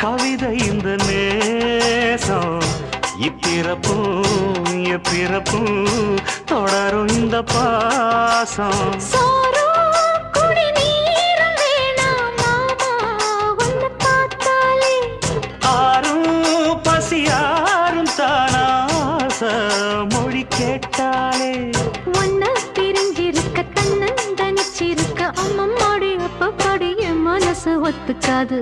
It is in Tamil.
கவிதை இந்த நேசம் இப்பிறப்பும் எப்பிறப்பும் தொடரும் இந்த பாசம் ஆரும் பசியாரும் தானாச மொழி கேட்டாலே ஒன்ன பிரிஞ்சிருக்க தன்னந்தனிச்சிருக்க அம்மம்மாடி அப்ப படி என் மனசு ஒத்துக்காது